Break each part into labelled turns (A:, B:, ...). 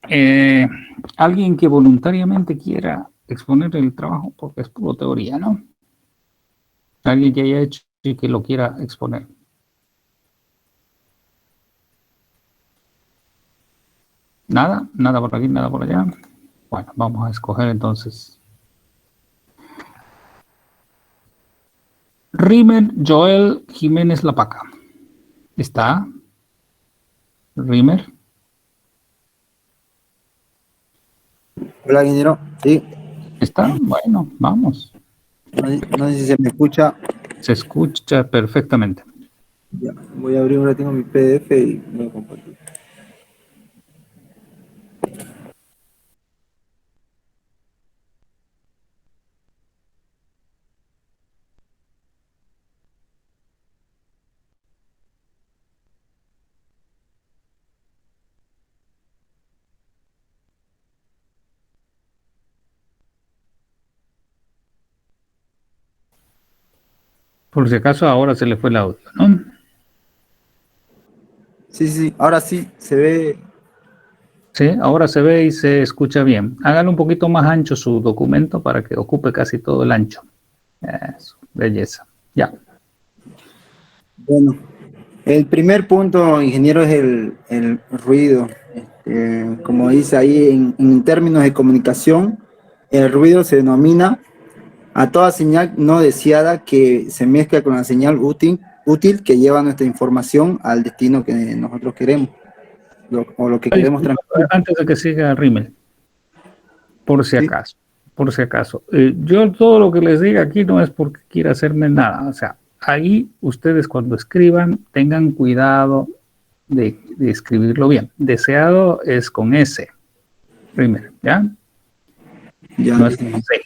A: Eh, alguien que voluntariamente quiera exponer el trabajo, porque es puro teoría, ¿no? Alguien que haya hecho y que lo quiera exponer. Nada, nada por aquí, nada por allá. Bueno, vamos a escoger entonces. Rimer Joel Jiménez Lapaca. ¿Está? Rimer.
B: Hola, ingeniero. Sí,
A: ¿Está? Bueno, vamos.
B: no sé si se me escucha.
A: Se escucha perfectamente.
B: Ya, voy a abrir un ratito mi PDF y voy a compartir.
A: Por si acaso ahora se le fue el audio, ¿no?
B: Sí, sí, ahora sí se ve.
A: Sí, ahora se ve y se escucha bien. Hágale un poquito más ancho su documento para que ocupe casi todo el ancho. Eso, belleza. Ya.
B: Bueno, el primer punto, ingeniero, es el ruido. Como dice ahí en términos de comunicación, el ruido se denomina a toda señal no deseada que se mezcla con la señal útil que lleva nuestra información al destino que nosotros queremos o lo que queremos
A: Disculpa,
B: transmitir.
A: antes de que siga Rimmel, por si
B: ¿Sí?
A: acaso, por si acaso. Yo todo lo que les diga aquí no es porque quiera hacerme nada. O sea, ahí ustedes cuando escriban tengan cuidado de escribirlo bien. Deseado es con S, Rimmel, ¿ya?
B: Ya,
A: No es
B: listo.
A: con C.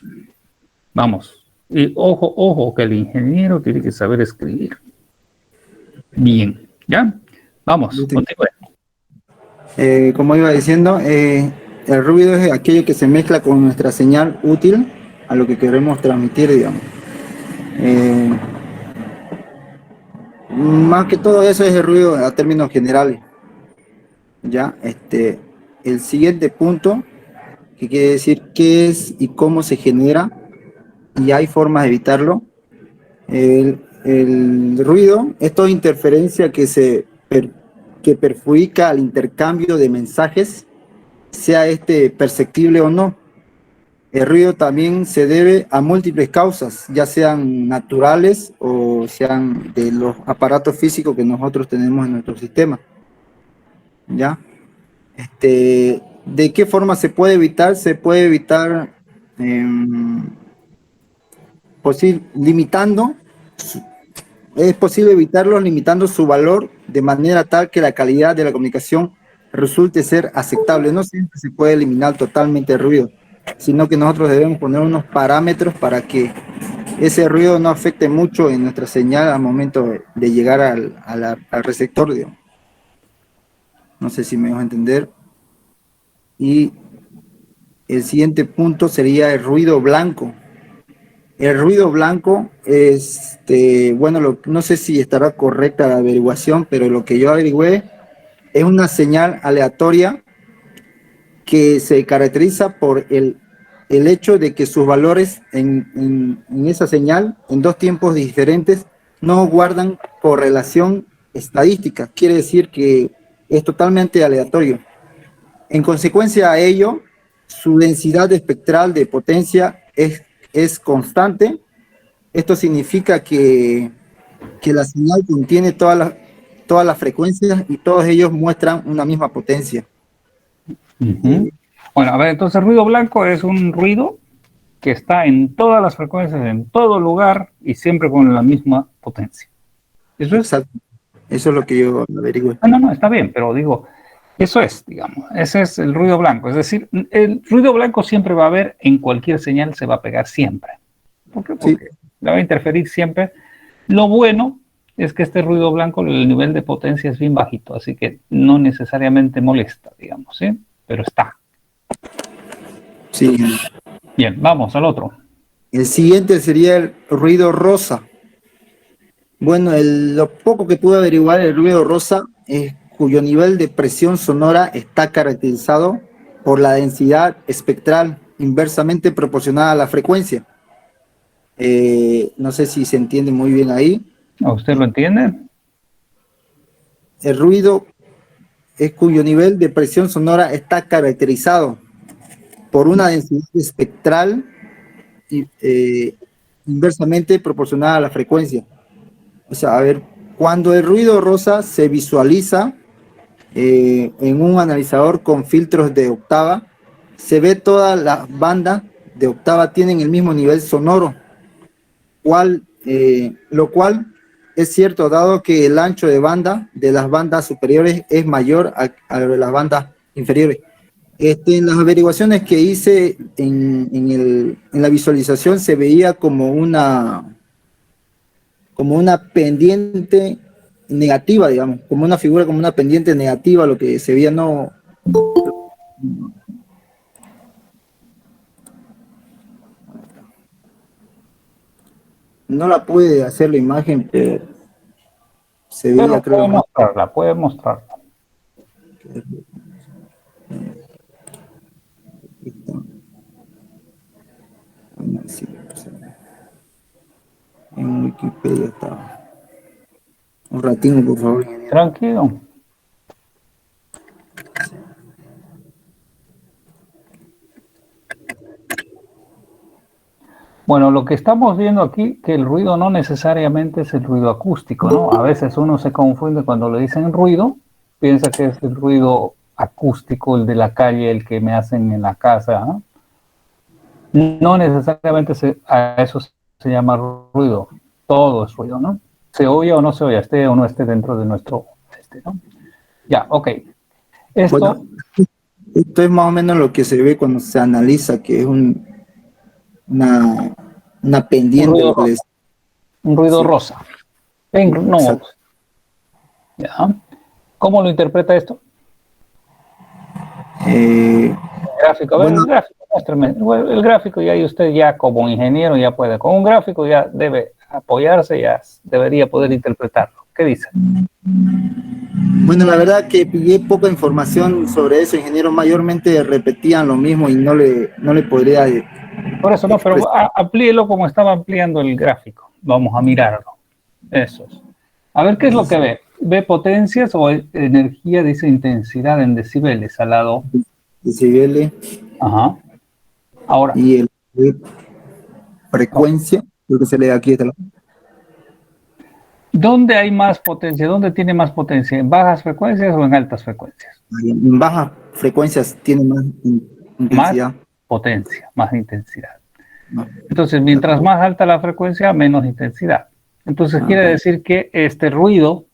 A: Vamos. Y ojo, ojo, que el ingeniero tiene que saber escribir bien, ¿ya? Vamos,
B: Listo.
A: continúe.
B: Como iba diciendo, el ruido es aquello que se mezcla con nuestra señal útil a lo que queremos transmitir, digamos. Eh, Más que todo eso es el ruido a términos generales. Ya, el siguiente punto, que quiere decir qué es y cómo se genera, y hay formas de evitarlo. El ruido es toda interferencia que perjudica al intercambio de mensajes, sea este perceptible o no. El ruido también se debe a múltiples causas, ya sean naturales o sean de los aparatos físicos que nosotros tenemos en nuestro sistema. ¿Ya? ¿De qué forma se puede evitar? Se puede evitar limitando, es posible evitarlo limitando su valor de manera tal que la calidad de la comunicación resulte ser aceptable. No siempre se puede eliminar totalmente el ruido, sino que nosotros debemos poner unos parámetros para que ese ruido no afecte mucho en nuestra señal al momento de llegar al receptor, digamos. No sé si me dejo entender. Y el siguiente punto sería el ruido blanco. El ruido blanco, bueno, no sé si estará correcta la averiguación, pero lo que yo averigüé es una señal aleatoria que se caracteriza por el hecho de que sus valores en esa señal, en dos tiempos diferentes, no guardan correlación estadística. Quiere decir que es totalmente aleatorio. En consecuencia a ello, su densidad espectral de potencia es constante. Esto significa que la señal contiene todas las frecuencias y todos ellos muestran una misma potencia.
A: Uh-huh. Bueno, a ver, entonces ruido blanco es un ruido que está en todas las frecuencias, en todo lugar y siempre con la misma potencia. ¿Eso es?
B: Exacto. Eso es lo que yo averigüé.
A: No, no, está bien, pero digo, eso es, digamos, ese es el ruido blanco. Es decir, el ruido blanco siempre va a haber, en cualquier señal se va a pegar siempre. ¿Por qué?
B: Sí,
A: Porque la va a interferir siempre. Lo bueno es que este ruido blanco, el nivel de potencia es bien bajito, así que no necesariamente molesta, digamos, ¿sí? Pero está.
B: sí.
A: Bien, vamos al otro.
B: El siguiente sería el ruido rosa. Bueno, lo poco que pude averiguar, el ruido rosa es cuyo nivel de presión sonora está caracterizado por la densidad espectral inversamente proporcional a la frecuencia. No sé si se entiende muy bien ahí.
A: ¿Usted lo entiende?
B: El ruido es cuyo nivel de presión sonora está caracterizado por una densidad espectral inversamente proporcional a la frecuencia. O sea, a ver, cuando el ruido rosa se visualiza en un analizador con filtros de octava, se ve todas las bandas de octava tienen el mismo nivel sonoro, lo cual es cierto dado que el ancho de banda de las bandas superiores es mayor a lo de las bandas inferiores. En las averiguaciones que hice en la visualización se veía como una pendiente negativa, digamos, como una figura, como una pendiente negativa, lo que se veía no la pude hacer la imagen, pero se veía,
A: Pero
B: creo.
A: puede mostrarla.
B: En Wikipedia estaba. Un ratito, por favor.
A: Tranquilo. Bueno, lo que estamos viendo aquí, que el ruido no necesariamente es el ruido acústico, ¿no? A veces uno se confunde cuando le dicen ruido, piensa que es el ruido acústico, el de la calle, el que me hacen en la casa, ¿no? No necesariamente a eso se llama ruido, todo es ruido, ¿no? Se oye o no se oye, esté o no esté dentro de nuestro, ¿no? Ya, ok.
B: Bueno, esto es más o menos lo que se ve cuando se analiza, que es una pendiente.
A: Un ruido rosa. No. ¿Ya? ¿Cómo lo interpreta esto? Gráfico. A ver, el gráfico, muéstrame. El gráfico, y ahí usted ya como ingeniero ya puede. Con un gráfico ya debe apoyarse, ya debería poder interpretarlo. ¿Qué dice?
B: Bueno, la verdad que pillé poca información sobre eso, ingenieros mayormente repetían lo mismo y no le podría...
A: Por eso no, pero amplíelo como estaba ampliando el gráfico. Vamos a mirarlo. Eso es. A ver qué es lo que ve. ¿Ve potencias o energía? Dice intensidad en decibeles al lado.
B: Decibeles.
A: Ajá. Ahora.
B: Y el frecuencia, creo que se lee aquí.
A: ¿Dónde hay más potencia? ¿Dónde tiene más potencia? ¿En bajas frecuencias o en altas frecuencias?
B: En bajas frecuencias tiene más intensidad.
A: Más potencia, más intensidad. Entonces, mientras más alta la frecuencia, menos intensidad. Entonces, quiere decir que este ruido,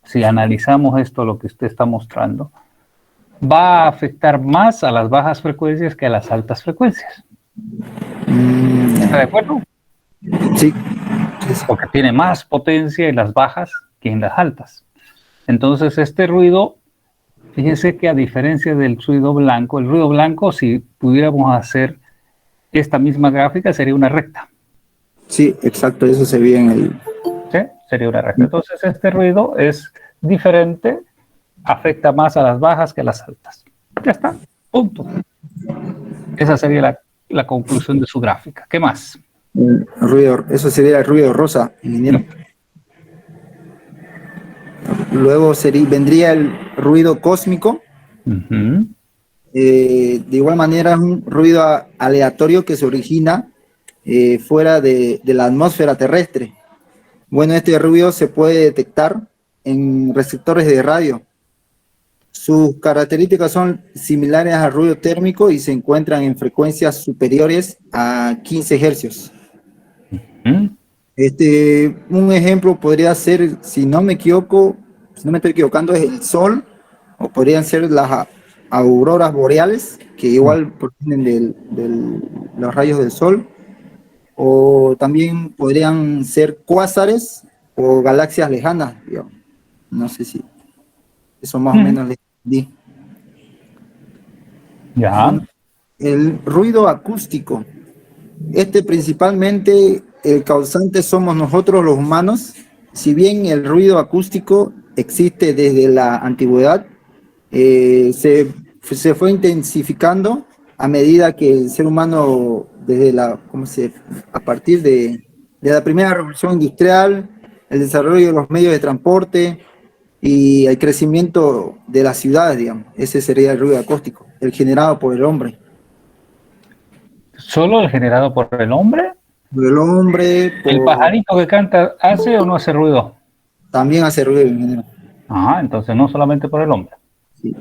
A: si analizamos esto, lo que usted está mostrando, va a afectar más a las bajas frecuencias que a las altas frecuencias. ¿Está de acuerdo?
B: Sí.
A: Porque tiene más potencia en las bajas que en las altas. Entonces, este ruido, fíjense que a diferencia del ruido blanco, el ruido blanco, si pudiéramos hacer esta misma gráfica, sería una recta.
B: Sí, exacto, eso se ve en el...
A: ¿Sí? Sería una recta. Entonces, este ruido es diferente, afecta más a las bajas que a las altas. Ya está, punto. Esa sería la conclusión de su gráfica. ¿Qué más?
B: Eso sería el ruido rosa, ingeniero. Luego vendría el ruido cósmico. De igual manera es un ruido aleatorio que se origina fuera de la atmósfera terrestre. Bueno, este ruido se puede detectar en receptores de radio. Sus características son similares al ruido térmico y se encuentran en frecuencias superiores a 15 hercios. Un ejemplo podría ser, si no me estoy equivocando, es el sol, o podrían ser las auroras boreales, que igual provienen de los rayos del sol, o también podrían ser cuásares o galaxias lejanas, digamos. No sé si eso más o menos les di.
A: Ya.
B: Bueno, el ruido acústico. Principalmente el causante somos nosotros los humanos. Si bien el ruido acústico existe desde la antigüedad, se se fue intensificando a medida que el ser humano, a partir de la primera revolución industrial, el desarrollo de los medios de transporte y el crecimiento de las ciudades, digamos. Ese sería el ruido acústico, el generado por el hombre.
A: ¿Solo el generado por el hombre?
B: Por el hombre,
A: ¿El pajarito que canta hace o no hace ruido?
B: También hace ruido en general.
A: Ajá, entonces no solamente por el hombre.
B: Sí.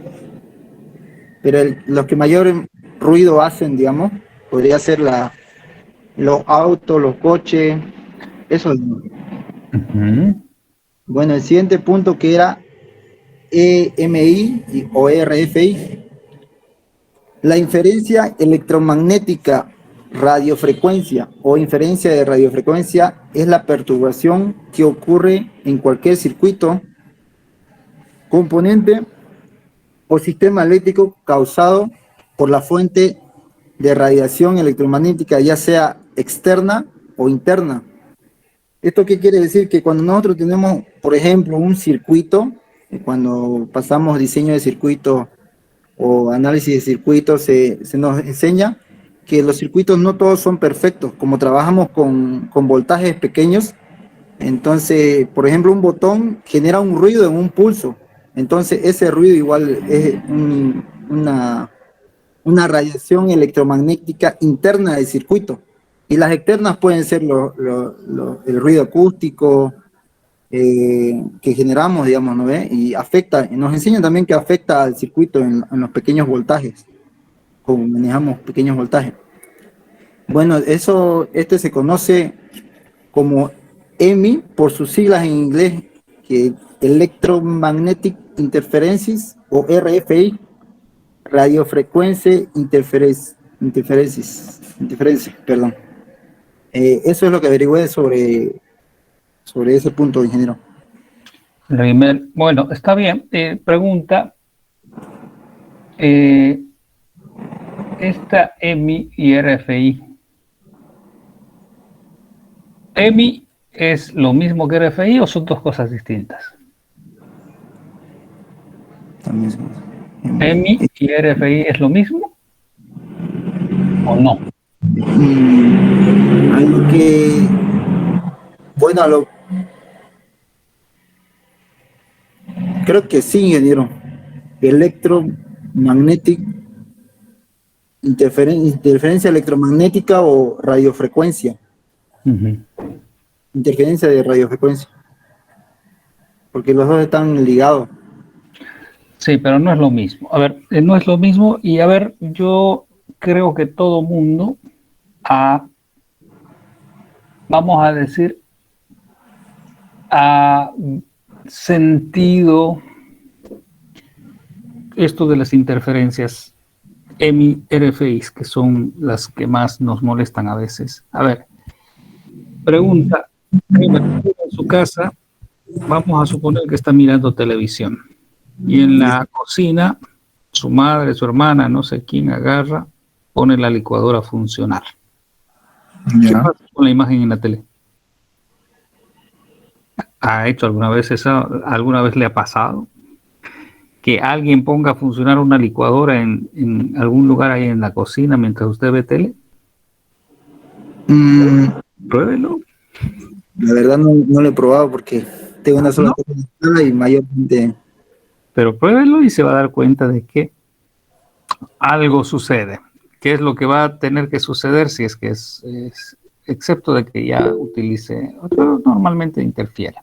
B: Pero los que mayor ruido hacen, digamos, podría ser los autos, los coches, eso. Bueno, el siguiente punto que era EMI o RFI, la inferencia electromagnética radiofrecuencia o inferencia de radiofrecuencia es la perturbación que ocurre en cualquier circuito, componente o sistema eléctrico causado por la fuente de radiación electromagnética, ya sea externa o interna. ¿Esto qué quiere decir? Que cuando nosotros tenemos, por ejemplo, un circuito, cuando pasamos diseño de circuito o análisis de circuitos, se nos enseña que los circuitos no todos son perfectos. Como trabajamos con voltajes pequeños, entonces, por ejemplo, un botón genera un ruido en un pulso. Entonces, ese ruido igual es una radiación electromagnética interna del circuito. Y las externas pueden ser el ruido acústico que generamos, digamos, ¿no ve? Y afecta, nos enseñan también que afecta al circuito en los pequeños voltajes, como manejamos pequeños voltajes. Bueno, este se conoce como EMI por sus siglas en inglés, que Electromagnetic Interferences, o RFI, radiofrecuencia interferencia, perdón. Eso es lo que averigüé sobre ese punto, ingeniero.
A: Bueno, está bien. Pregunta, esta EMI y RFI. ¿EMI es lo mismo que RFI o son dos cosas distintas? ¿EMI y RFI es lo mismo o no?
B: Algo que, bueno, creo que sí, ingeniero. Electromagnetic, interferencia electromagnética o radiofrecuencia. Interferencia de radiofrecuencia. Porque los dos están ligados.
A: Sí, pero no es lo mismo. A ver, no es lo mismo y a ver, yo creo que todo mundo vamos a decir, ha sentido esto de las interferencias EMI, RFI, que son las que más nos molestan a veces. A ver, pregunta, en su casa, vamos a suponer que está mirando televisión y en la cocina su madre, su hermana, no sé quién agarra, pone la licuadora a funcionar. ¿Qué pasa con la imagen en la tele? ¿Ha hecho alguna vez eso? ¿Alguna vez le ha pasado que alguien ponga a funcionar una licuadora en algún lugar ahí en la cocina mientras usted ve tele? Pruébelo.
B: La verdad no lo he probado porque tengo una sola cosa y mayormente...
A: Pero pruébelo y se va a dar cuenta de que algo sucede. ¿Qué es lo que va a tener que suceder si es que es excepto de que ya utilice, pero normalmente interfiere?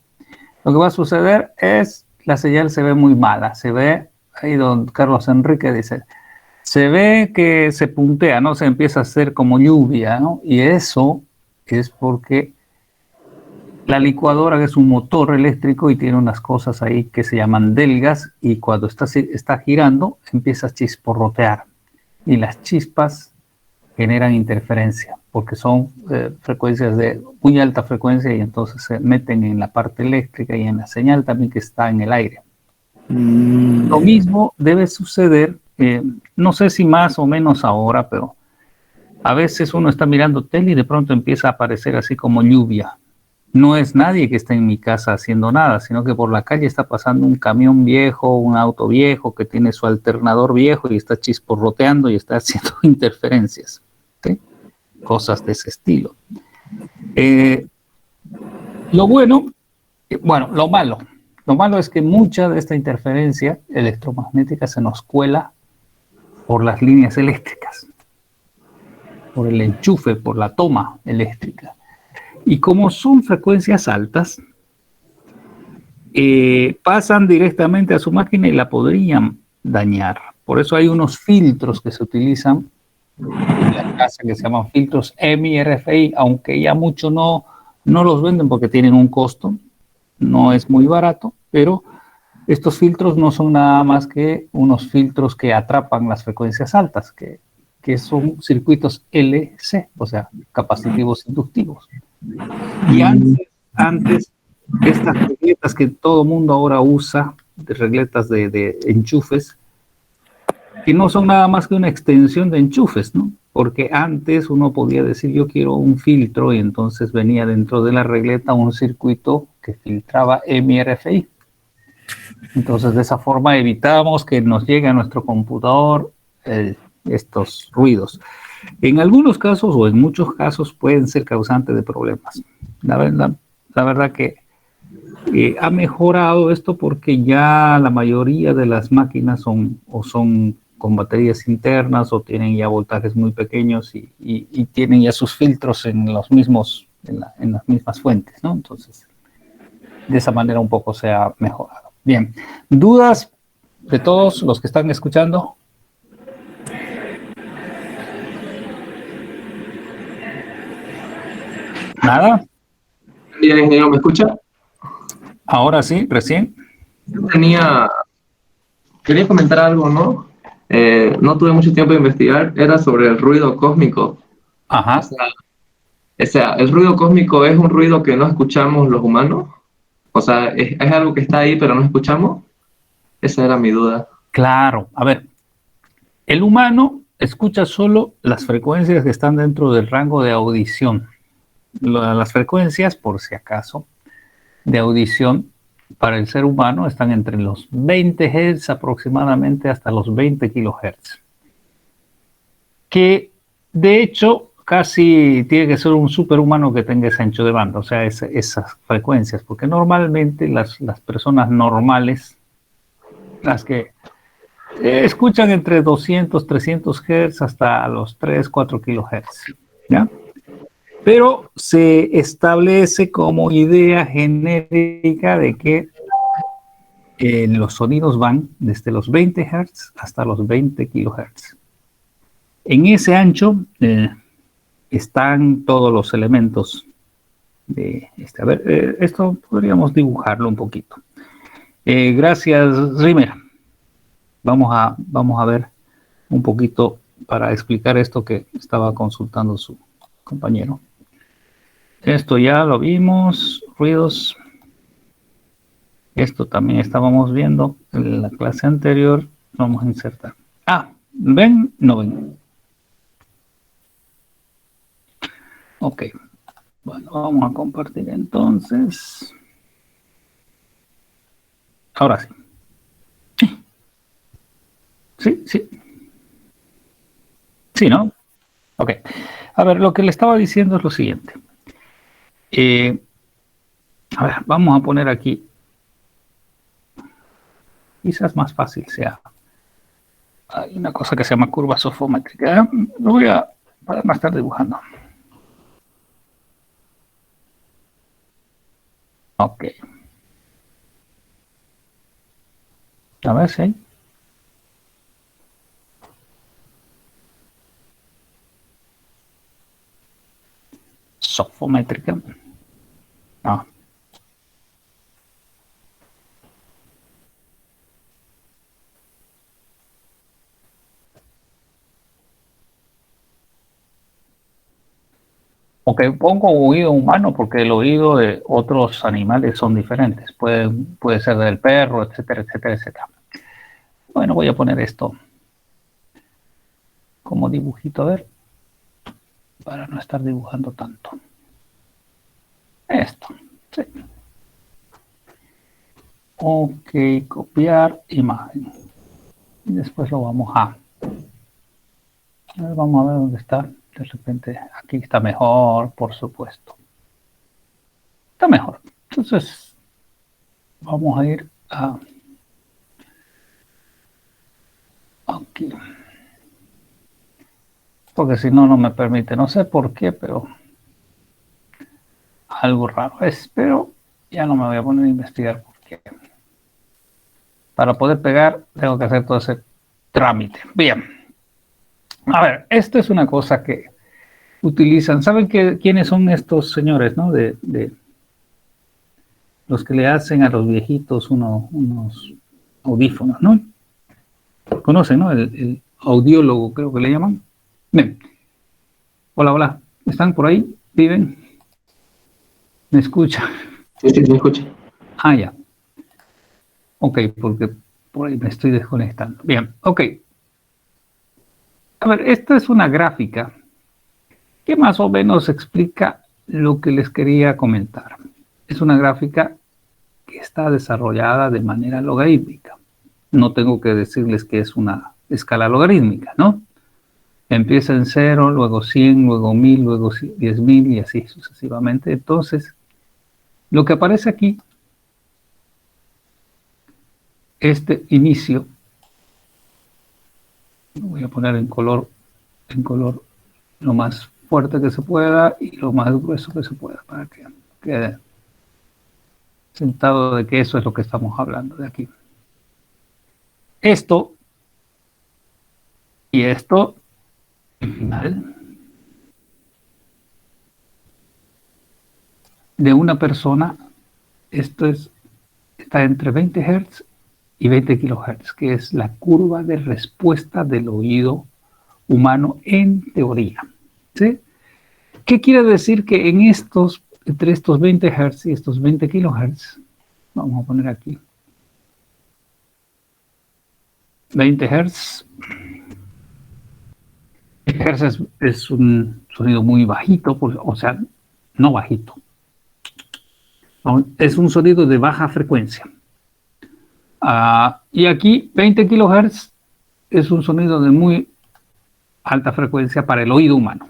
A: Lo que va a suceder es la señal se ve muy mala, se ve, ahí don Carlos Enrique dice, se ve que se puntea, ¿no? Se empieza a hacer como lluvia, ¿no? Y eso es porque la licuadora, que es un motor eléctrico y tiene unas cosas ahí que se llaman delgas, y cuando está girando empieza a chisporrotear y las chispas generan interferencia porque son frecuencias de muy alta frecuencia y entonces se meten en la parte eléctrica y en la señal también que está en el aire. Lo mismo debe suceder, no sé si más o menos ahora, pero a veces uno está mirando tele y de pronto empieza a aparecer así como lluvia no es nadie que está en mi casa haciendo nada, sino que por la calle está pasando un camión viejo, un auto viejo que tiene su alternador viejo y está chisporroteando y está haciendo interferencias. ¿Sí? Cosas de ese estilo. Lo bueno, lo malo. Lo malo es que mucha de esta interferencia electromagnética se nos cuela por las líneas eléctricas, por el enchufe, por la toma eléctrica. Y como son frecuencias altas, pasan directamente a su máquina y la podrían dañar. Por eso hay unos filtros que se utilizan en la casa que se llaman filtros EMI-RFI, aunque ya mucho no los venden porque tienen un costo, no es muy barato, pero estos filtros no son nada más que unos filtros que atrapan las frecuencias altas, que son circuitos LC, o sea, capacitivos inductivos. Y antes estas regletas que todo mundo ahora usa, de regletas de enchufes, que no son nada más que una extensión de enchufes, ¿no? Porque antes uno podía decir yo quiero un filtro y entonces venía dentro de la regleta un circuito que filtraba EMI-RFI. Entonces de esa forma evitamos que nos llegue a nuestro computador estos ruidos. En algunos casos o en muchos casos pueden ser causantes de problemas. La verdad que ha mejorado esto porque ya la mayoría de las máquinas son con baterías internas o tienen ya voltajes muy pequeños y tienen ya sus filtros en los mismos, en las mismas fuentes, ¿no? Entonces, de esa manera un poco se ha mejorado. Bien, ¿dudas de todos los que están escuchando? ¿Nada?
C: Bien, ingeniero, ¿me escucha?
A: Ahora sí, recién.
C: Quería comentar algo, ¿no? No tuve mucho tiempo de investigar, era sobre el ruido cósmico.
A: Ajá.
C: O sea, ¿el ruido cósmico es un ruido que no escuchamos los humanos? O sea, ¿es algo que está ahí pero no escuchamos? Esa era mi duda.
A: Claro, a ver, el humano escucha solo las frecuencias que están dentro del rango de audición. Las frecuencias, por si acaso, de audición para el ser humano están entre los 20 Hz aproximadamente hasta los 20 kilohertz. Que de hecho casi tiene que ser un superhumano que tenga ese ancho de banda, o sea, esas frecuencias, porque normalmente las personas normales, las que escuchan entre 200, 300 Hz hasta los 3, 4 kilohertz, ¿ya? Pero se establece como idea genérica de que los sonidos van desde los 20 Hz hasta los 20 kilohertz. En ese ancho están todos los elementos de este. A ver, esto podríamos dibujarlo un poquito. Gracias, Rimer. Vamos a ver un poquito para explicar esto que estaba consultando su compañero. Esto ya lo vimos, ruidos. Esto también estábamos viendo en la clase anterior. Vamos a insertar. ¿Ven? No ven. Ok. Bueno, vamos a compartir entonces. Ahora sí. Sí, sí. Sí, ¿no? Ok. A ver, lo que le estaba diciendo es lo siguiente. A ver, vamos a poner aquí. Quizás más fácil sea. Hay una cosa que se llama curva sofométrica. Lo voy a más estar dibujando. Ok. A ver si hay. Sofométrica. Ah. Ok, pongo oído humano porque el oído de otros animales son diferentes. Puede ser del perro, etcétera, etcétera, etcétera. Bueno, voy a poner esto como dibujito, a ver, para no estar dibujando tanto. Esto. Sí. Ok, copiar imagen. Y después lo vamos a ver, vamos a ver dónde está. De repente aquí está mejor, por supuesto. Está mejor. Entonces vamos a ir a aquí. Porque si no, no me permite. No sé por qué, pero algo raro es. Pero ya no me voy a poner a investigar por qué. Para poder pegar, tengo que hacer todo ese trámite. Bien. A ver, esto es una cosa que utilizan. ¿Saben quiénes son estos señores, no? De los que le hacen a los viejitos unos audífonos, ¿no? Conocen, ¿no? El audiólogo, creo que le llaman. Bien. Hola, hola. ¿Están por ahí? ¿Viven? ¿Me escuchan?
C: Sí, sí, me escucha.
A: Ah, ya. Ok, porque por ahí me estoy desconectando. Bien, ok. A ver, esta es una gráfica que más o menos explica lo que les quería comentar. Es una gráfica que está desarrollada de manera logarítmica. No tengo que decirles que es una escala logarítmica, ¿no? Empieza en 0, luego 100, luego 1000, luego 10.000 y así sucesivamente. Entonces, lo que aparece aquí, este inicio, lo voy a poner en color lo más fuerte que se pueda y lo más grueso que se pueda para que quede sentado de que eso es lo que estamos hablando de aquí. Esto y esto, al final, de una persona, esto está entre 20 Hz y 20 kHz, que es la curva de respuesta del oído humano en teoría. ¿Sí? ¿Qué quiere decir? Que entre estos 20 Hz y estos 20 kHz, vamos a poner aquí, 20 Hz, Hz es un sonido muy bajito, o sea, no bajito, es un sonido de baja frecuencia. Y aquí 20 kHz es un sonido de muy alta frecuencia para el oído humano.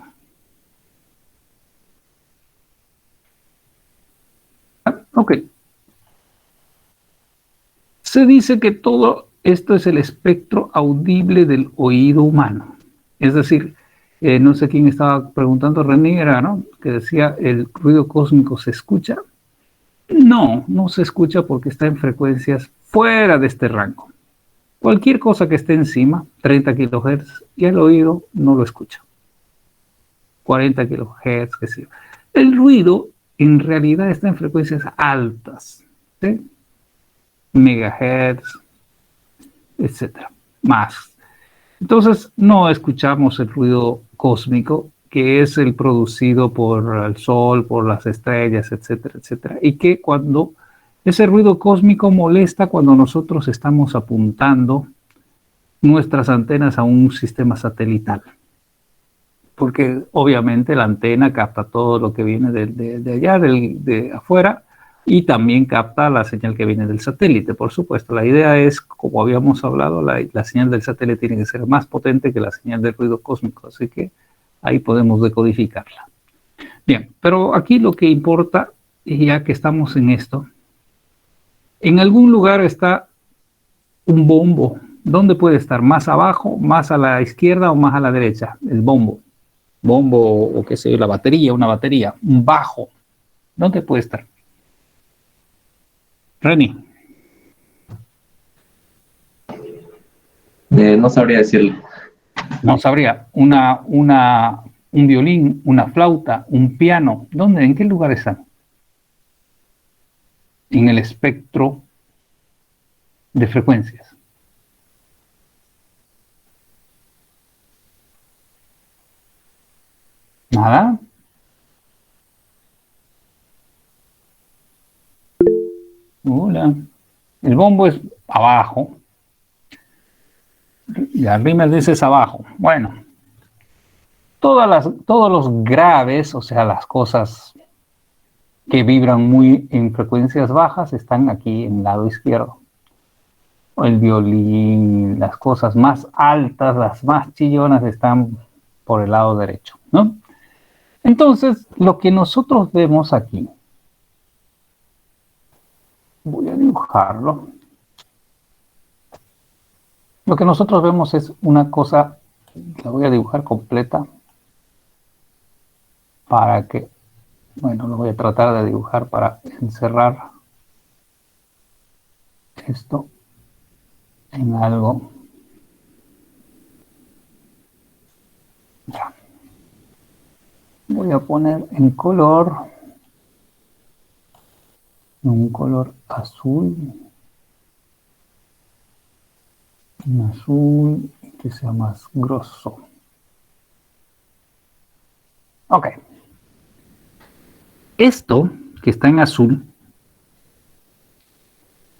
A: Ok. Se dice que todo esto es el espectro audible del oído humano. Es decir, no sé quién estaba preguntando, René era, ¿no? Que decía, ¿el ruido cósmico se escucha? No, no se escucha porque está en frecuencias fuera de este rango. Cualquier cosa que esté encima, 30 kHz, y el oído no lo escucha. 40 kHz, qué sé yo. El ruido en realidad está en frecuencias altas, ¿sí? Megahertz, etcétera, más. Entonces no escuchamos el ruido cósmico, que es el producido por el sol, por las estrellas, etcétera, etcétera, y que cuando ese ruido cósmico molesta cuando nosotros estamos apuntando nuestras antenas a un sistema satelital, porque obviamente la antena capta todo lo que viene de allá, de afuera, y también capta la señal que viene del satélite, por supuesto. La idea es, como habíamos hablado, la señal del satélite tiene que ser más potente que la señal del ruido cósmico, así que ahí podemos decodificarla. Bien, pero aquí lo que importa, y ya que estamos en esto, en algún lugar está un bombo. ¿Dónde puede estar? ¿Más abajo, más a la izquierda o más a la derecha? El bombo. Bombo o qué sé yo, la batería, una batería, un bajo. ¿Dónde puede estar? Reni.
C: No sabría decirlo.
A: No sabría. Un violín, una flauta, un piano. ¿Dónde? ¿En qué lugar están? En el espectro de frecuencias. Nada. Hola. El bombo es abajo. Y arriba dices abajo. Bueno. Todos los graves, o sea, las cosas que vibran muy en frecuencias bajas están aquí en el lado izquierdo. El violín, las cosas más altas, las más chillonas están por el lado derecho, ¿no? Entonces, lo que nosotros vemos aquí, voy a dibujarlo. Lo que nosotros vemos es una cosa, la voy a dibujar completa para que, bueno, lo voy a tratar de dibujar para encerrar esto en algo. Ya. Voy a poner en color, un color azul, un azul que sea más grosso. Ok. Esto que está en azul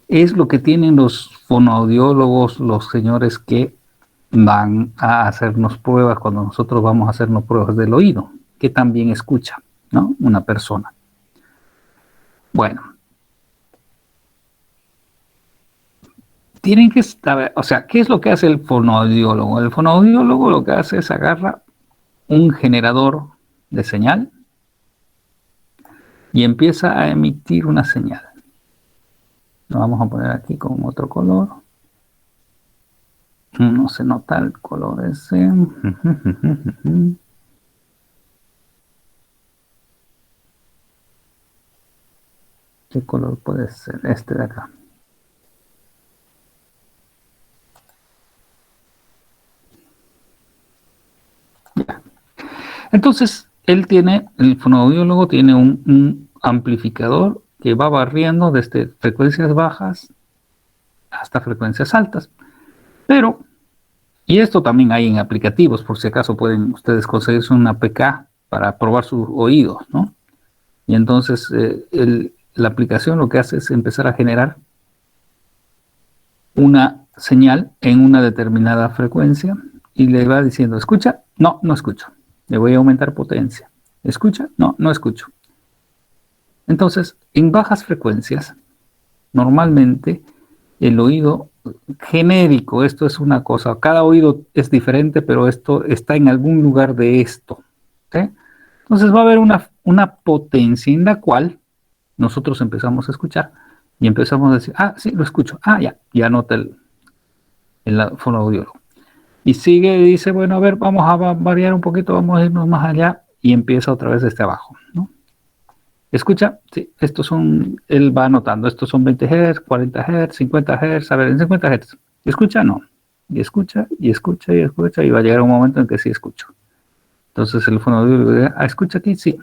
A: es lo que tienen los fonoaudiólogos, los señores que van a hacernos pruebas cuando nosotros vamos a hacernos pruebas del oído, que también escucha, ¿no? Una persona. Bueno. Tienen que saber, o sea, ¿qué es lo que hace el fonoaudiólogo? El fonoaudiólogo lo que hace es agarra un generador de señal y empieza a emitir una señal. Lo vamos a poner aquí con otro color. No se nota el color ese. ¿Qué color puede ser? Este de acá. Ya. Entonces, el fonoaudiólogo tiene un amplificador que va barriendo desde frecuencias bajas hasta frecuencias altas. Pero, y esto también hay en aplicativos, por si acaso pueden ustedes conseguirse una APK para probar sus oídos, ¿no? Y entonces la aplicación lo que hace es empezar a generar una señal en una determinada frecuencia y le va diciendo, ¿escucha? No, no escucho. Le voy a aumentar potencia. ¿Escucha? No, no escucho. Entonces, en bajas frecuencias, normalmente el oído genérico, esto es una cosa, cada oído es diferente, pero esto está en algún lugar de esto. ¿Sí? Entonces va a haber una potencia en la cual nosotros empezamos a escuchar y empezamos a decir, ah, sí, lo escucho, ah, ya nota el fonoaudiólogo. Y sigue y dice, bueno, a ver, vamos a variar un poquito, vamos a irnos más allá y empieza otra vez desde abajo, ¿no? Escucha, sí, estos son, él va anotando, estos son 20 Hz, 40 Hz, 50 Hz, a ver, en 50 Hz. ¿Escucha? No. Y escucha, y escucha, y escucha, y va a llegar un momento en que sí escucho. Entonces el fonoaudiólogo dice, ah, ¿escucha aquí? Sí.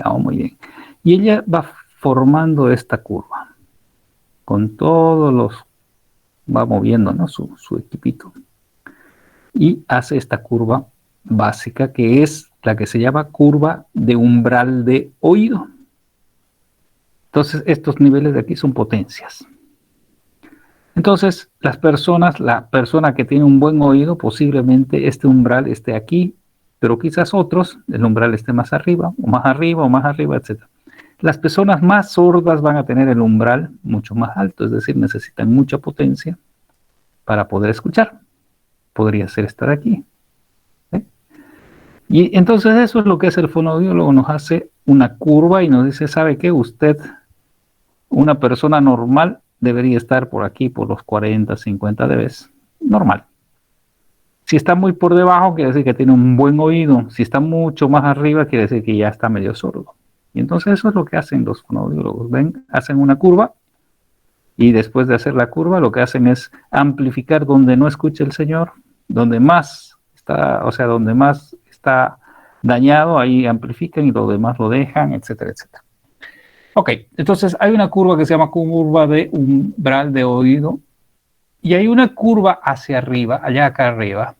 A: Oh, muy bien. Y ella va formando esta curva. Con todos los, va moviendo, ¿no? Su equipito. Y hace esta curva básica que es la que se llama curva de umbral de oído. Entonces, estos niveles de aquí son potencias. Entonces, la persona que tiene un buen oído, posiblemente este umbral esté aquí, pero quizás otros, el umbral esté más arriba, o más arriba, o más arriba, etc. Las personas más sordas van a tener el umbral mucho más alto, es decir, necesitan mucha potencia para poder escuchar. Podría ser esta de aquí. ¿Sí? Y entonces eso es lo que hace el fonoaudiólogo, nos hace una curva y nos dice, ¿sabe qué? Usted, una persona normal, debería estar por aquí, por los 40, 50 dB. Normal. Si está muy por debajo, quiere decir que tiene un buen oído. Si está mucho más arriba, quiere decir que ya está medio sordo. Y entonces eso es lo que hacen los fonoaudiólogos. Ven, hacen una curva y después de hacer la curva, lo que hacen es amplificar donde no escucha el señor, donde más está, o sea, donde más está dañado, ahí amplifican y lo demás lo dejan, etcétera, etcétera. Ok, entonces hay una curva que se llama curva de umbral de oído y hay una curva hacia arriba, allá acá arriba,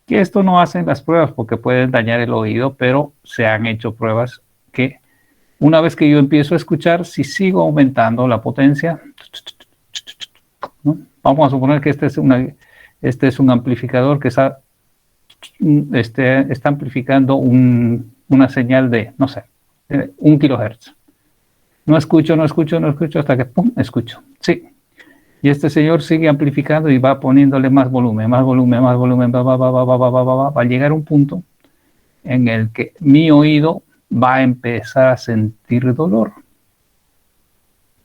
A: que esto no hacen las pruebas porque pueden dañar el oído, pero se han hecho pruebas que una vez que yo empiezo a escuchar, si sigo aumentando la potencia, ¿no? Vamos a suponer que este es un amplificador que está amplificando una señal de, no sé, 1 kilohertz. No escucho, no escucho, no escucho, hasta que, ¡pum!, escucho. Sí. Y este señor sigue amplificando y va poniéndole más volumen, más volumen, más volumen, va a llegar un punto en el que mi oído va a empezar a sentir dolor.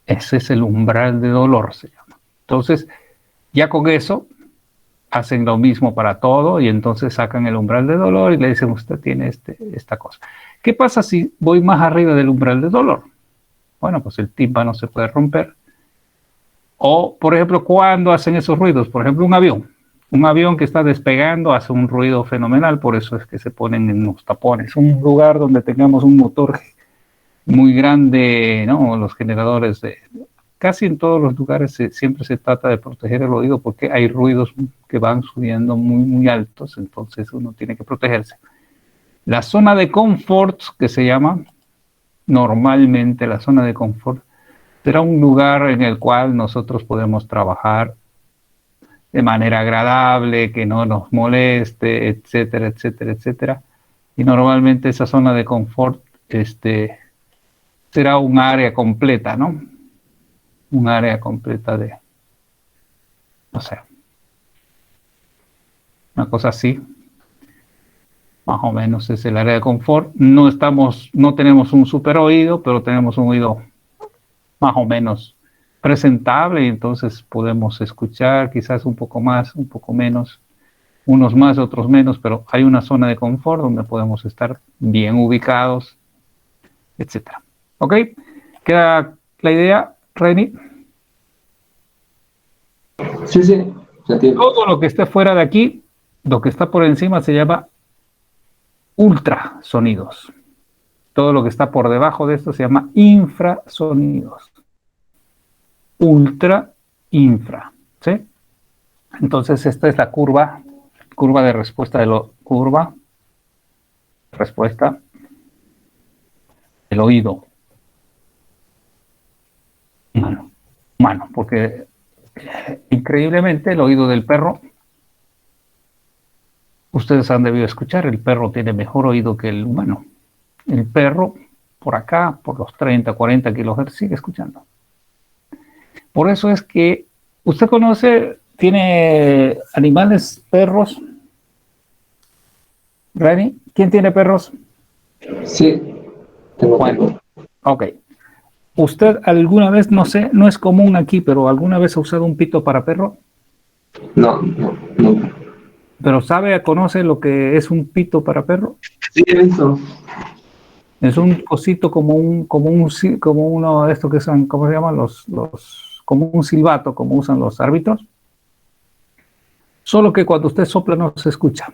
A: Ese es el umbral de dolor, se llama. Entonces, ya con eso, hacen lo mismo para todo y entonces sacan el umbral de dolor y le dicen, usted tiene esta cosa. ¿Qué pasa si voy más arriba del umbral de dolor? Bueno, pues el tímpano se puede romper. O, por ejemplo, ¿cuándo hacen esos ruidos? Por ejemplo, un avión. Un avión que está despegando hace un ruido fenomenal, por eso es que se ponen en los tapones. Un lugar donde tengamos un motor muy grande, ¿no? Los generadores casi en todos los lugares siempre se trata de proteger el oído porque hay ruidos que van subiendo muy, muy altos, entonces uno tiene que protegerse. La zona de confort, que se llama normalmente la zona de confort, será un lugar en el cual nosotros podemos trabajar de manera agradable, que no nos moleste, etcétera, etcétera, etcétera. Y normalmente esa zona de confort será un área completa, ¿no? Un área completa de, no sé, una cosa así. Más o menos es el área de confort. No tenemos un super oído, pero tenemos un oído más o menos presentable y entonces podemos escuchar quizás un poco más, un poco menos, unos más, otros menos, pero hay una zona de confort donde podemos estar bien ubicados, etcétera. ¿Ok? ¿Queda la idea, Reni?
C: Sí, sí, se entiende.
A: Todo lo que esté fuera de aquí, lo que está por encima se llama ultrasonidos. Todo lo que está por debajo de esto se llama infrasonidos. Ultra, infra, ¿sí? Entonces esta es la curva de respuesta respuesta del oído humano, porque increíblemente el oído del perro, ustedes han debido escuchar, el perro tiene mejor oído que el humano. El perro, por acá, por los 30, 40 kilohertz, sigue escuchando. Por eso es que usted tiene animales, perros. Reni, ¿quién tiene perros?
C: Sí, tengo tiempo.
A: Ok. ¿Usted alguna vez, no sé, no es común aquí, pero alguna vez ha usado un pito para perro?
C: No, nunca.
A: ¿Pero conoce lo que es un pito para perro?
C: Sí, he visto.
A: Es un cosito como uno de estos que son, ¿cómo se llaman? Como un silbato, como usan los árbitros. Solo que cuando usted sopla no se escucha.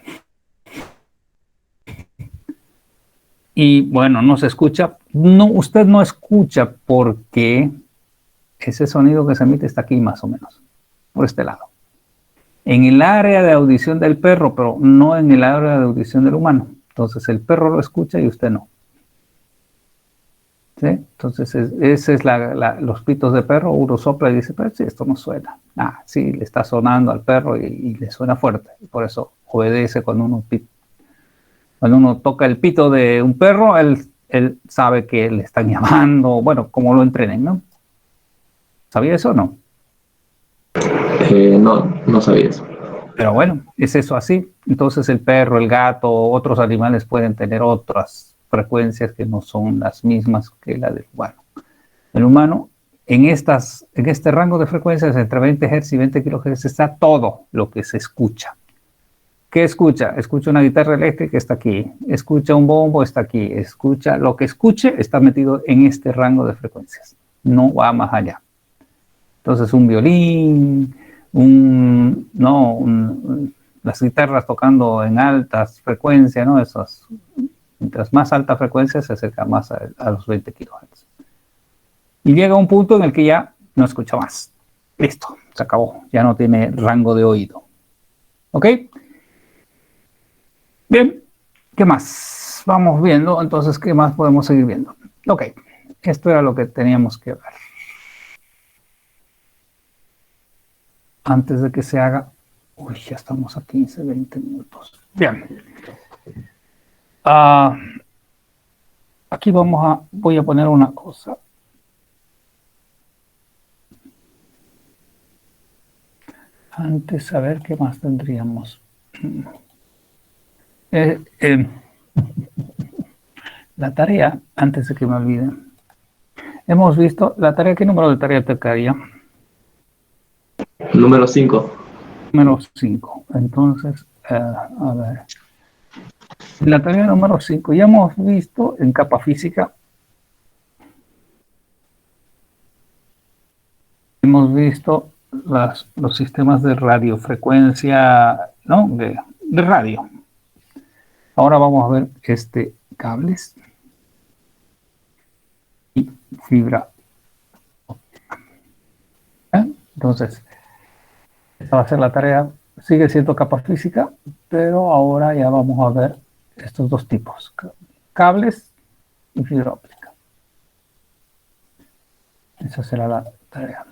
A: Y bueno, no se escucha. No, usted no escucha porque ese sonido que se emite está aquí más o menos, por este lado. En el área de audición del perro, pero no en el área de audición del humano. Entonces el perro lo escucha y usted no. ¿Sí? Entonces ese es los pitos de perro. Uno sopla y dice, pero sí, esto no suena. Ah, sí, le está sonando al perro y le suena fuerte. Y por eso obedece cuando uno toca el pito de un perro, él sabe que le están llamando, bueno, como lo entrenen, ¿no? ¿Sabía eso o no?
C: No sabía eso.
A: Pero bueno, es eso así. Entonces el perro, el gato, otros animales pueden tener otras frecuencias que no son las mismas que la del humano. El humano, en este rango de frecuencias entre 20 Hz y 20 kHz está todo lo que se escucha. ¿Qué escucha? Escucha una guitarra eléctrica, está aquí. Escucha un bombo, está aquí. Escucha lo que escuche, está metido en este rango de frecuencias. No va más allá. Entonces un violín, las guitarras tocando en altas frecuencias, ¿no? Mientras más alta frecuencia se acerca más a los 20 kHz. Y llega un punto en el que ya no escucha más. Listo, se acabó. Ya no tiene rango de oído. ¿Ok? Bien, ¿qué más? Vamos viendo, entonces, ¿qué más podemos seguir viendo? Ok, esto era lo que teníamos que ver. Antes de que se haga... Uy, ya estamos a 15, 20 minutos. Bien. aquí voy a poner una cosa. Antes, a ver qué más tendríamos. La tarea, antes de que me olvide. Hemos visto la tarea. ¿Qué número de tarea te caía?
C: Número 5.
A: Número 5. Entonces, a ver. La tarea número 5 ya hemos visto en capa física. Hemos visto los sistemas de radiofrecuencia, ¿no? De radio. Ahora vamos a ver cables y fibra óptica. Entonces, esta va a ser la tarea. Sigue siendo capa física, pero ahora ya vamos a ver estos dos tipos, cables y fibra óptica. Esa será la tarea.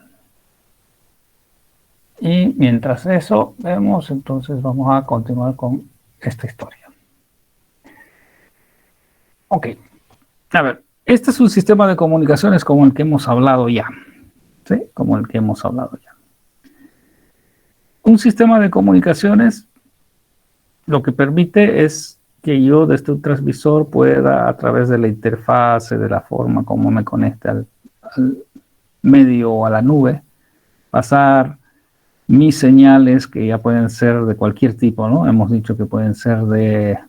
A: Y mientras eso vemos, entonces vamos a continuar con esta historia. Ok, a ver, este es un sistema de comunicaciones como el que hemos hablado ya, ¿sí? Como el que hemos hablado ya. Un sistema de comunicaciones lo que permite es que yo desde un transmisor pueda, a través de la interfase, de la forma como me conecte al medio o a la nube, pasar mis señales, que ya pueden ser de cualquier tipo, ¿no? Hemos dicho que pueden ser de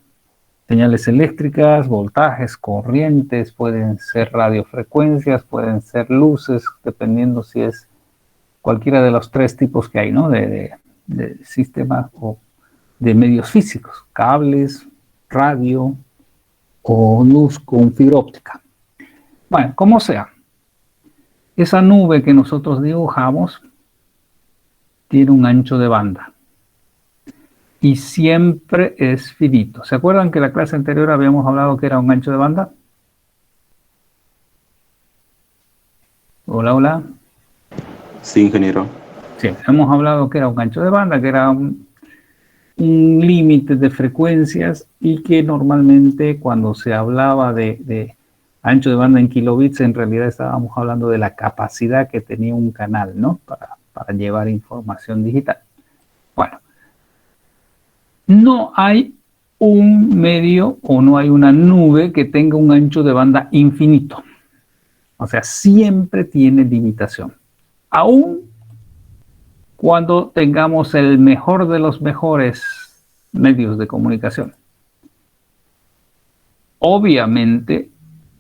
A: señales eléctricas, voltajes, corrientes, pueden ser radiofrecuencias, pueden ser luces, dependiendo si es cualquiera de los tres tipos que hay, ¿no? De sistemas o de medios físicos, cables, radio o luz con fibra óptica. Bueno, como sea, esa nube que nosotros dibujamos tiene un ancho de banda y siempre es finito. ¿Se acuerdan que la clase anterior habíamos hablado que era un ancho de banda? Hola, hola.
D: Sí, ingeniero.
A: Sí, hemos hablado que era un ancho de banda, que era un límite de frecuencias y que normalmente cuando se hablaba de ancho de banda en kilobits, en realidad estábamos hablando de la capacidad que tenía un canal, ¿no? Para llevar información digital. Bueno, no hay un medio o no hay una nube que tenga un ancho de banda infinito. O sea, siempre tiene limitación. Aún cuando tengamos el mejor de los mejores medios de comunicación. Obviamente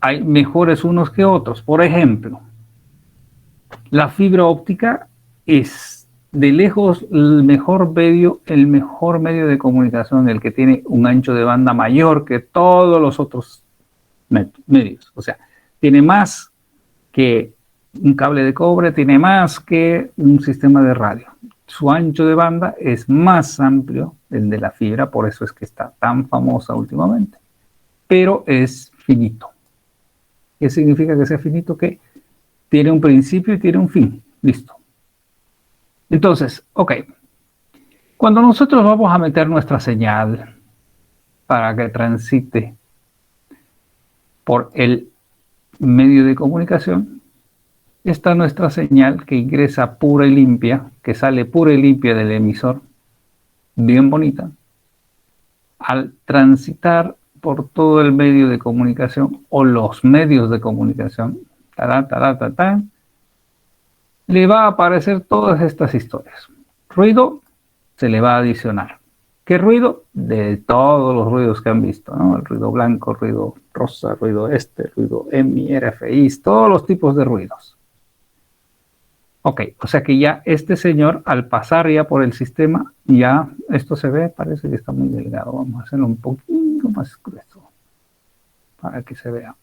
A: hay mejores unos que otros. Por ejemplo, la fibra óptica es de lejos el mejor medio de comunicación, el que tiene un ancho de banda mayor que todos los otros medios. O sea, tiene más que un cable de cobre, tiene más que un sistema de radio. Su ancho de banda es más amplio, el de la fibra, por eso es que está tan famosa últimamente. Pero es finito. ¿Qué significa que sea finito? Que tiene un principio y tiene un fin. Listo. Entonces, ok. Cuando nosotros vamos a meter nuestra señal para que transite por el medio de comunicación, está nuestra señal que ingresa pura y limpia, que sale pura y limpia del emisor, bien bonita. Al transitar por todo el medio de comunicación o los medios de comunicación, le va a aparecer todas estas historias. Ruido se le va a adicionar. ¿Qué ruido? De todos los ruidos que han visto, ¿no? El ruido blanco, ruido rosa, ruido ruido EMI, RFI, todos los tipos de ruidos. Ok, o sea que ya este señor, al pasar ya por el sistema, ya esto se ve, parece que está muy delgado. Vamos a hacerlo un poquito más grueso para que se vea.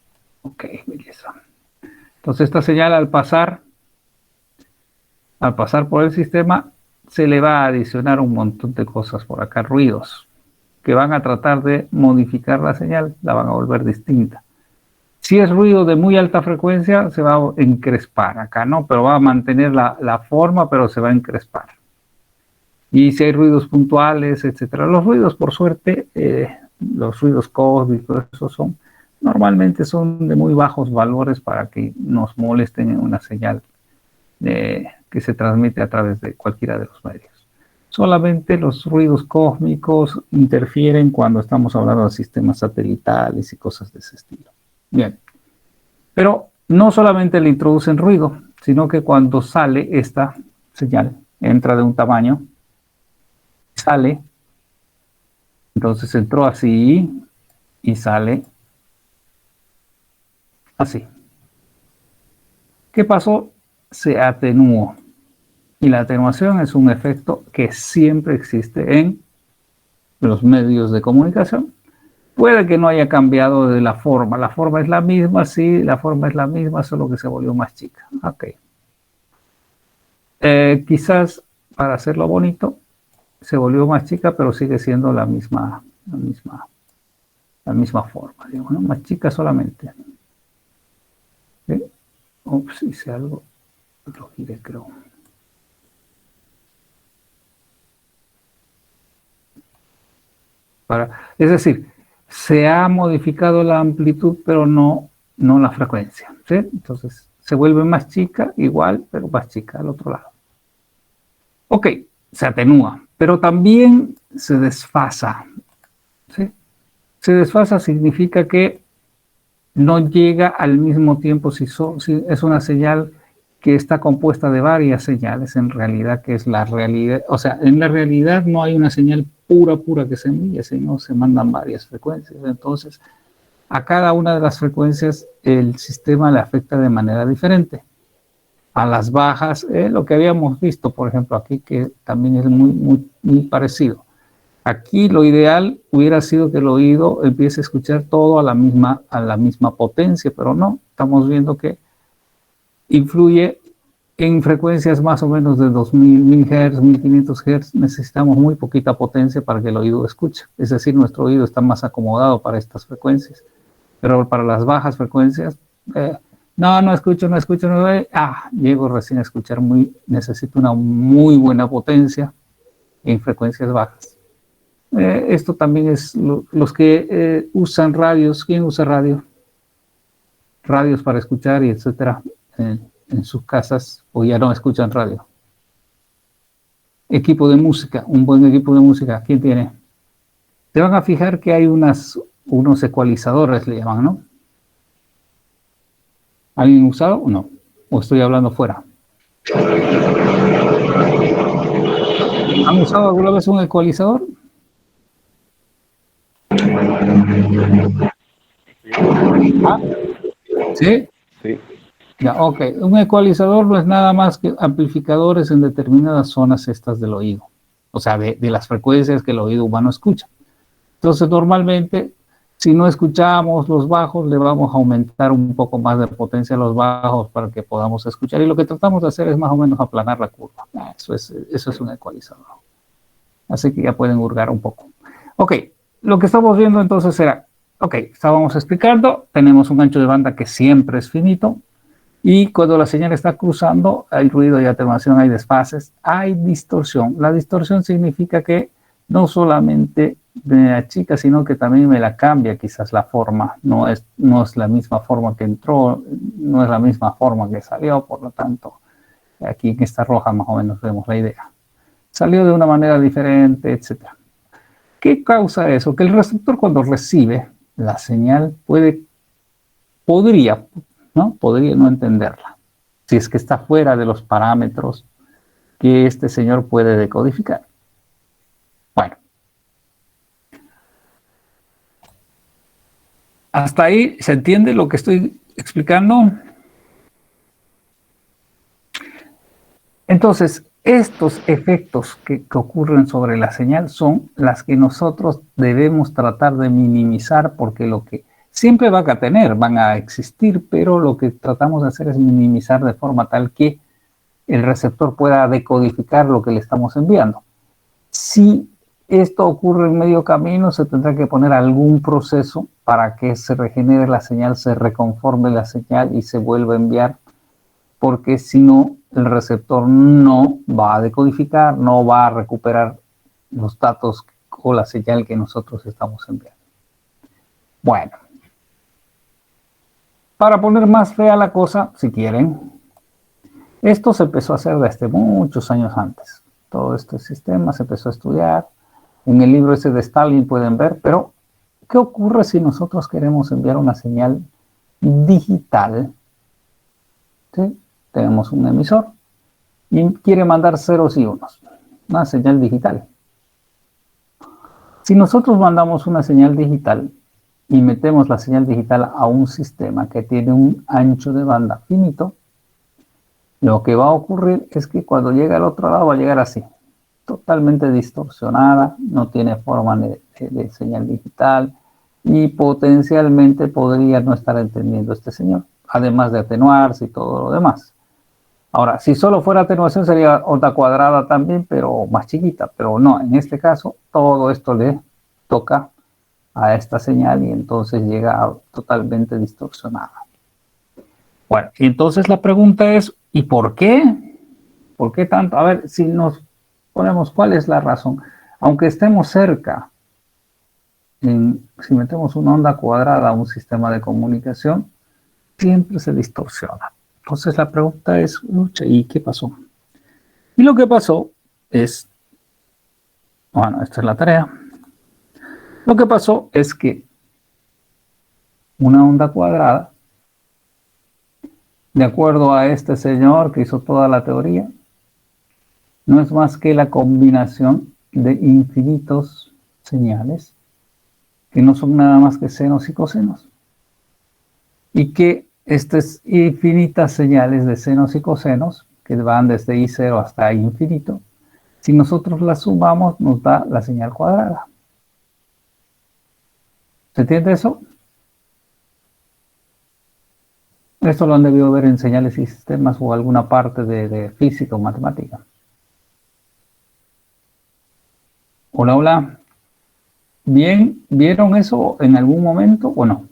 A: Ok, belleza. Entonces esta señal al pasar por el sistema, se le va a adicionar un montón de cosas por acá, ruidos, que van a tratar de modificar la señal, la van a volver distinta. Si es ruido de muy alta frecuencia, se va a encrespar acá, ¿no? Pero va a mantener la forma, pero se va a encrespar. Y si hay ruidos puntuales, etcétera. Los ruidos, por suerte, los ruidos cósmicos, esos son Normalmente son de muy bajos valores para que nos molesten en una señal que se transmite a través de cualquiera de los medios. Solamente los ruidos cósmicos interfieren cuando estamos hablando de sistemas satelitales y cosas de ese estilo. Bien, pero no solamente le introducen ruido, sino que cuando sale esta señal, entra de un tamaño, sale, entonces entró así y sale así. ¿Qué pasó? Se atenuó. Y la atenuación es un efecto que siempre existe en los medios de comunicación. Puede que no haya cambiado de la forma. La forma es la misma, sí, la forma es la misma, solo que se volvió más chica. Ok. Quizás para hacerlo bonito, se volvió más chica, pero sigue siendo la misma forma, digamos, ¿no? Más chica solamente. ¿Sí? Ups, hice algo, lo giré, creo. Es decir, se ha modificado la amplitud, pero no la frecuencia, ¿sí? Entonces, se vuelve más chica, igual, pero más chica al otro lado. Ok, se atenúa, pero también se desfasa, ¿sí? Se desfasa significa que no llega al mismo tiempo si es una señal que está compuesta de varias señales, en realidad, que es la realidad. O sea, en la realidad no hay una señal pura que se envía, sino se mandan varias frecuencias. Entonces, a cada una de las frecuencias el sistema le afecta de manera diferente. A las bajas, lo que habíamos visto, por ejemplo, aquí, que también es muy parecido. Aquí lo ideal hubiera sido que el oído empiece a escuchar todo a la misma potencia, pero no, estamos viendo que influye en frecuencias más o menos de 2000, 1000 Hz, 1500 Hz. Necesitamos muy poquita potencia para que el oído escuche. Es decir, nuestro oído está más acomodado para estas frecuencias. Pero para las bajas frecuencias, no escucho, llego recién a escuchar necesito una muy buena potencia en frecuencias bajas. Esto también es los que usan radios. ¿Quién usa radio? Radios para escuchar y etcétera. En sus casas, o ya no escuchan radio. Equipo de música, un buen equipo de música, ¿quién tiene? Te van a fijar que hay unos ecualizadores, le llaman, ¿no? ¿Alguien usado o no? ¿O estoy hablando fuera? ¿Han usado alguna vez un ecualizador? ¿Ah? ¿Sí?
D: Sí.
A: Ya, ok. Un ecualizador no es nada más que amplificadores en determinadas zonas estas del oído. O sea, de las frecuencias que el oído humano escucha. Entonces, normalmente, si no escuchamos los bajos, le vamos a aumentar un poco más de potencia a los bajos para que podamos escuchar. Y lo que tratamos de hacer es más o menos aplanar la curva. Eso es un ecualizador. Así que ya pueden hurgar un poco. Ok, lo que estamos viendo entonces era, ok, estábamos explicando, tenemos un ancho de banda que siempre es finito, y cuando la señal está cruzando, hay ruido y atenuación, hay desfases, hay distorsión. La distorsión significa que no solamente me achica, sino que también me la cambia quizás la forma. No es la misma forma que entró, no es la misma forma que salió, por lo tanto, aquí en esta roja más o menos vemos la idea. Salió de una manera diferente, etc. ¿Qué causa eso? Que el receptor, cuando recibe la señal, podría no entenderla, si es que está fuera de los parámetros que este señor puede decodificar. Bueno, hasta ahí se entiende lo que estoy explicando. Entonces, estos efectos que ocurren sobre la señal son las que nosotros debemos tratar de minimizar, porque lo que siempre van a existir, pero lo que tratamos de hacer es minimizar de forma tal que el receptor pueda decodificar lo que le estamos enviando. Si esto ocurre en medio camino, se tendrá que poner algún proceso para que se regenere la señal, se reconforme la señal y se vuelva a enviar, porque si no, el receptor no va a decodificar, no va a recuperar los datos o la señal que nosotros estamos enviando. Bueno, para poner más fea la cosa, si quieren, esto se empezó a hacer desde muchos años antes. Todo este sistema se empezó a estudiar. En el libro ese de Stalin pueden ver, pero ¿qué ocurre si nosotros queremos enviar una señal digital? ¿Sí? Tenemos un emisor y quiere mandar ceros y unos, una señal digital. Si nosotros mandamos una señal digital y metemos la señal digital a un sistema que tiene un ancho de banda finito, lo que va a ocurrir es que cuando llegue al otro lado va a llegar así, totalmente distorsionada, no tiene forma de señal digital y potencialmente podría no estar entendiendo este señor, además de atenuarse y todo lo demás. Ahora, si solo fuera atenuación sería onda cuadrada también, pero más chiquita, pero no, en este caso todo esto le toca a esta señal y entonces llega totalmente distorsionada. Bueno, y entonces la pregunta es, ¿y por qué? ¿Por qué tanto? A ver, si nos ponemos, ¿cuál es la razón? Aunque estemos cerca, si metemos una onda cuadrada a un sistema de comunicación, siempre se distorsiona. Entonces la pregunta es, ¿y qué pasó? Y lo que pasó es, bueno, esta es la tarea. Lo que pasó es que una onda cuadrada, de acuerdo a este señor que hizo toda la teoría, no es más que la combinación de infinitos señales que no son nada más que senos y cosenos. Y que estas infinitas señales de senos y cosenos, que van desde I0 hasta I infinito, si nosotros las sumamos nos da la señal cuadrada. ¿Se entiende eso? Esto lo han debido ver en señales y sistemas o alguna parte de física o matemática. Hola, hola. ¿Bien? ¿Vieron eso en algún momento o no?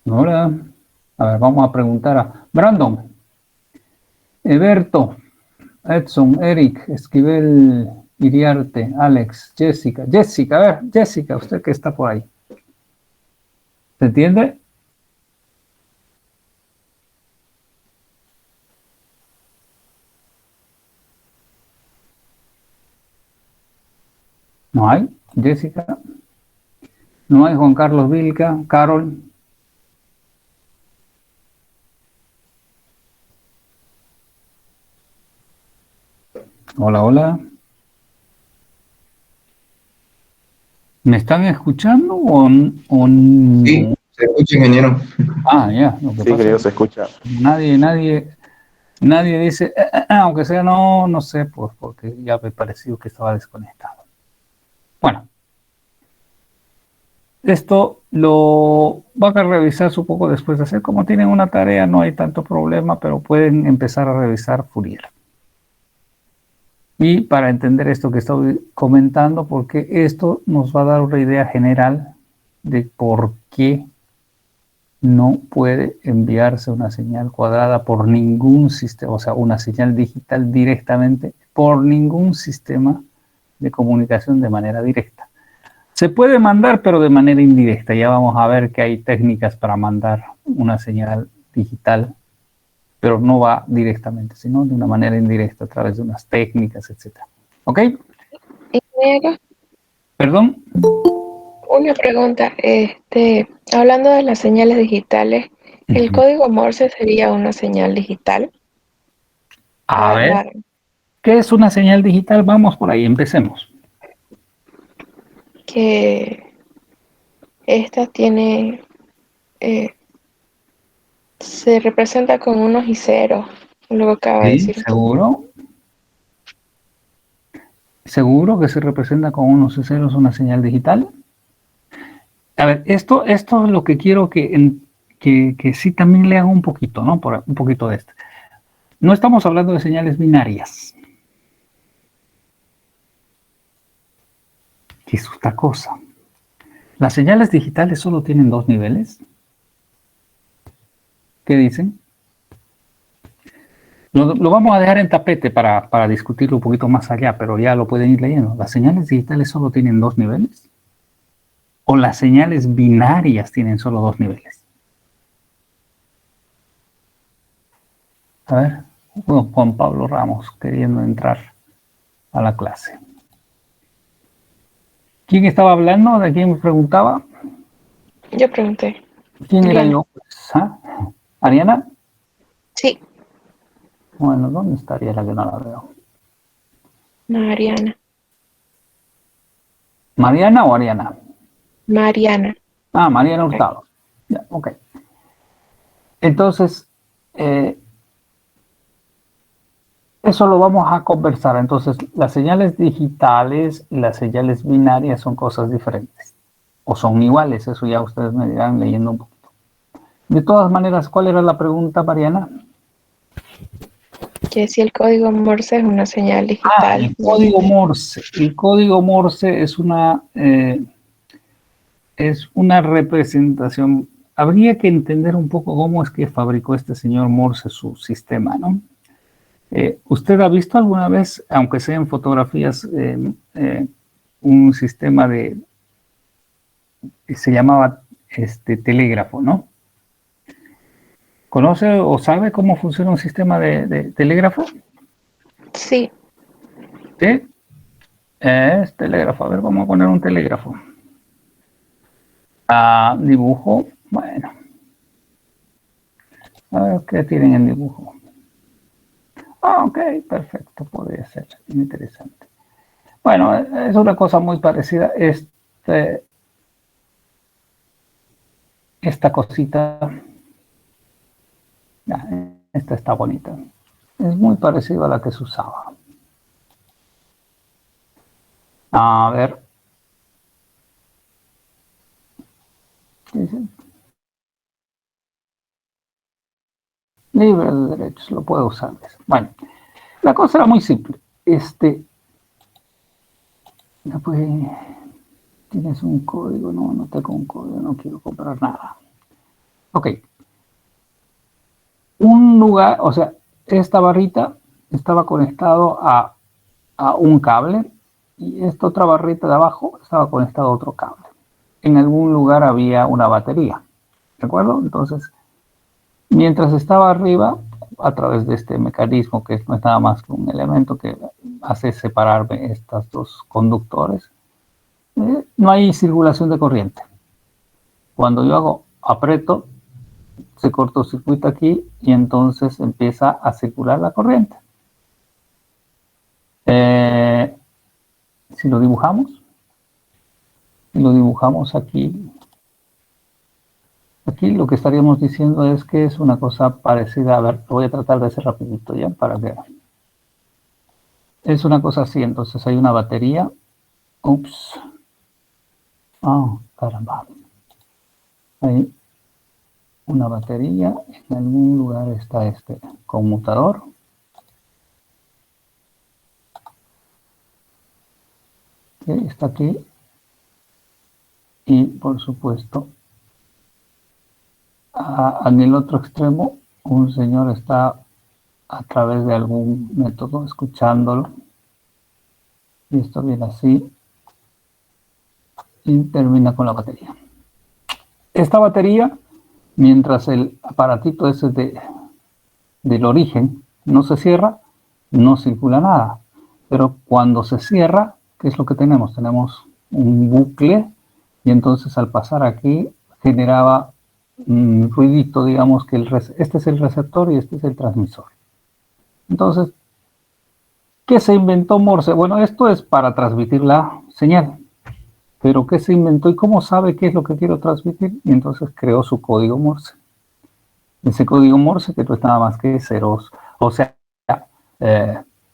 A: Hola. A ver, vamos a preguntar a Brandon, Eberto, Edson, Eric, Esquivel, Iriarte, Alex, Jessica. Jessica, a ver, Jessica, usted que está por ahí. ¿Se entiende? No hay, Jessica. No hay Juan Carlos Vilca, Carol. Hola, hola. ¿Me están escuchando o no?
C: Sí, se escucha, ingeniero.
A: Ah, ya. Lo que
D: Sí,
A: pasa
D: ingeniero,
A: es
D: se escucha.
A: nadie dice, aunque sea no sé, porque ya me pareció que estaba desconectado. Bueno, esto lo van a revisar un poco después de hacer. Como tienen una tarea, no hay tanto problema, pero pueden empezar a revisar Fourier. Y para entender esto que estoy comentando, porque esto nos va a dar una idea general de por qué no puede enviarse una señal cuadrada por ningún sistema, o sea, una señal digital directamente por ningún sistema de comunicación de manera directa. Se puede mandar, pero de manera indirecta. Ya vamos a ver que hay técnicas para mandar una señal digital, pero no va directamente, sino de una manera indirecta a través de unas técnicas, etc. ¿Ok?
E: Ingeniero,
A: ¿Perdón?
E: una pregunta. Hablando de las señales digitales, ¿el código Morse sería una señal digital?
A: A ver, ¿qué es una señal digital? Vamos por ahí, empecemos.
E: Que esta tiene, se representa con unos y ceros, luego acaba de
A: Sí,
E: decir.
A: seguro. ¿Seguro que se representa con unos y ceros una señal digital? A ver, esto es lo que quiero que sí también lean un poquito, ¿no? Por un poquito de esto. No estamos hablando de señales binarias. ¿Qué es esta cosa? ¿Las señales digitales solo tienen dos niveles? ¿Qué dicen? Lo vamos a dejar en tapete para discutirlo un poquito más allá, pero ya lo pueden ir leyendo. ¿Las señales digitales solo tienen dos niveles? ¿O las señales binarias tienen solo 2 niveles? A ver, Juan Pablo Ramos queriendo entrar a la clase. ¿Quién estaba hablando? ¿De quién me preguntaba?
E: Yo pregunté.
A: ¿Quién era
E: Ariana.
A: yo? Pues, ¿ah? ¿Ariana?
E: Sí,
A: Bueno, ¿dónde estaría la que no la veo?
E: Mariana.
A: ¿Mariana o Ariana?
E: Mariana.
A: Ah, Mariana Hurtado. Ya, ok. Entonces, eso lo vamos a conversar. Entonces, las señales digitales y las señales binarias son cosas diferentes. O son iguales, eso ya ustedes me dirán leyendo un poquito. De todas maneras, ¿cuál era la pregunta, Mariana?
E: Que si el código Morse es una señal digital.
A: El código Morse. El código Morse es una representación. Habría que entender un poco cómo es que fabricó este señor Morse su sistema, ¿no? ¿Usted ha visto alguna vez, aunque sea en fotografías, un sistema que se llamaba telégrafo, ¿no? ¿Conoce o sabe cómo funciona un sistema de telégrafo?
E: Sí,
A: ¿Sí? Es telégrafo. A ver, vamos a poner un telégrafo. Dibujo. Bueno. A ver qué tienen en dibujo. Ok, perfecto. Podría ser interesante. Bueno, es una cosa muy parecida. Esta cosita. Esta está bonita. Es muy parecido a la que se usaba. A ver. Dice, libre de derechos, lo puedo usar. Bueno, la cosa era muy simple. Después, tienes un código, no tengo un código, no quiero comprar nada. Ok. Un lugar, o sea, esta barrita estaba conectado a un cable y esta otra barrita de abajo estaba conectado a otro cable. En algún lugar había una batería, ¿de acuerdo? Entonces, mientras estaba arriba, a través de este mecanismo que no es nada más que un elemento que hace separarme estos dos conductores, no hay circulación de corriente. Cuando yo aprieto, se cortocircuita aquí y entonces empieza a circular la corriente. Si lo dibujamos aquí lo que estaríamos diciendo es que es una cosa parecida. A ver, lo voy a tratar de hacer rapidito ya para que... Es una cosa así, entonces hay una batería. Ups. Oh, caramba. Hay una batería, en algún lugar está este conmutador. Que está aquí. Y por supuesto, en el otro extremo, un señor está a través de algún método escuchándolo. Y esto viene así. Y termina con la batería. Esta batería, mientras el aparatito ese del origen no se cierra, no circula nada. Pero cuando se cierra, ¿qué es lo que tenemos? Tenemos un bucle y entonces al pasar aquí generaba un ruidito, digamos que este es el receptor y este es el transmisor. Entonces, ¿qué se inventó Morse? Bueno, esto es para transmitir la señal. Pero ¿qué se inventó y cómo sabe qué es lo que quiero transmitir? Y entonces creó su código Morse. Ese código Morse que no es nada más que ceros, o sea,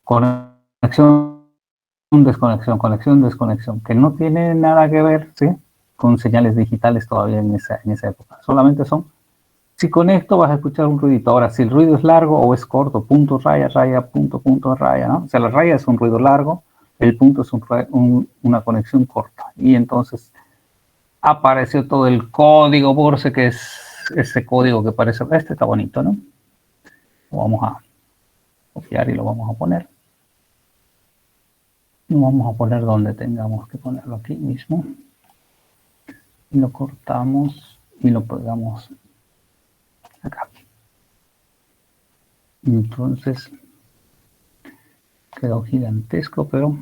A: conexión, desconexión, que no tiene nada que ver, ¿sí?, con señales digitales todavía en esa época. Solamente son, si conecto vas a escuchar un ruidito. Ahora, si el ruido es largo o es corto, punto, raya, raya, punto, punto, raya, ¿no? O sea, la raya es un ruido largo, el punto es una conexión corta. Y entonces apareció todo el código Morse, que es ese código que parece, este está bonito, ¿no? Lo vamos a copiar y lo vamos a poner. Lo vamos a poner donde tengamos que ponerlo, aquí mismo. y lo cortamos y lo pegamos acá. Entonces quedó gigantesco, pero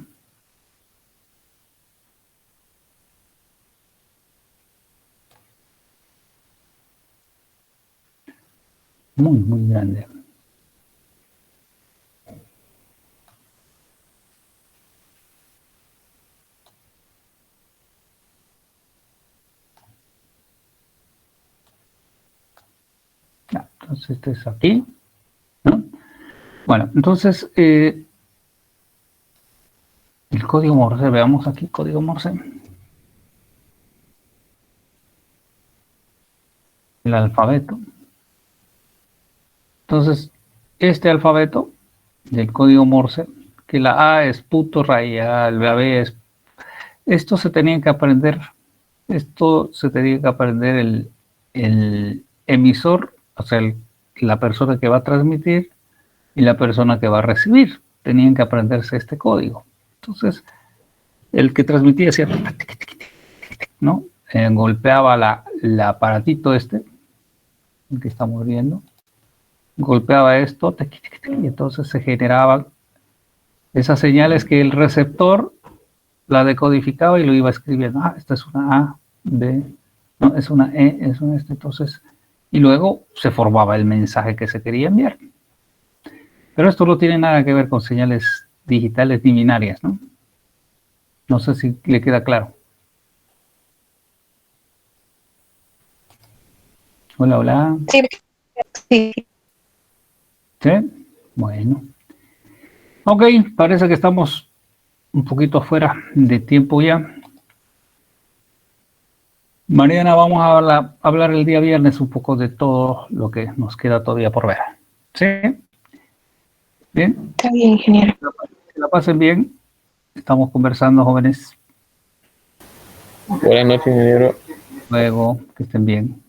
A: muy grande. Ya, entonces este es aquí, ¿no? Bueno, entonces el código Morse, veamos aquí código Morse. El alfabeto. Entonces, este alfabeto del código Morse, que la A es puto rayal, la B es... Esto se tenía que aprender el emisor, o sea, la persona que va a transmitir y la persona que va a recibir. Tenían que aprenderse este código. Entonces, el que transmitía hacía, ¿no? Golpeaba el aparatito este, que estamos viendo, golpeaba esto, y entonces se generaban esas señales que el receptor la decodificaba y lo iba escribiendo. Ah, esta es una A, B, no, es una E, es una este, entonces, y luego se formaba el mensaje que se quería enviar. Pero esto no tiene nada que ver con señales digitales ni binarias, ¿no? No sé si le queda claro. Hola, hola.
E: Sí, sí.
A: ¿Sí? Bueno. Ok, parece que estamos un poquito fuera de tiempo ya. Mariana, vamos a hablar el día viernes un poco de todo lo que nos queda todavía por ver. ¿Sí? ¿Bien?
E: Está bien, ingeniero.
A: Que la pasen bien. Estamos conversando, jóvenes.
F: Buenas noches, ingeniero.
A: Luego, que estén bien.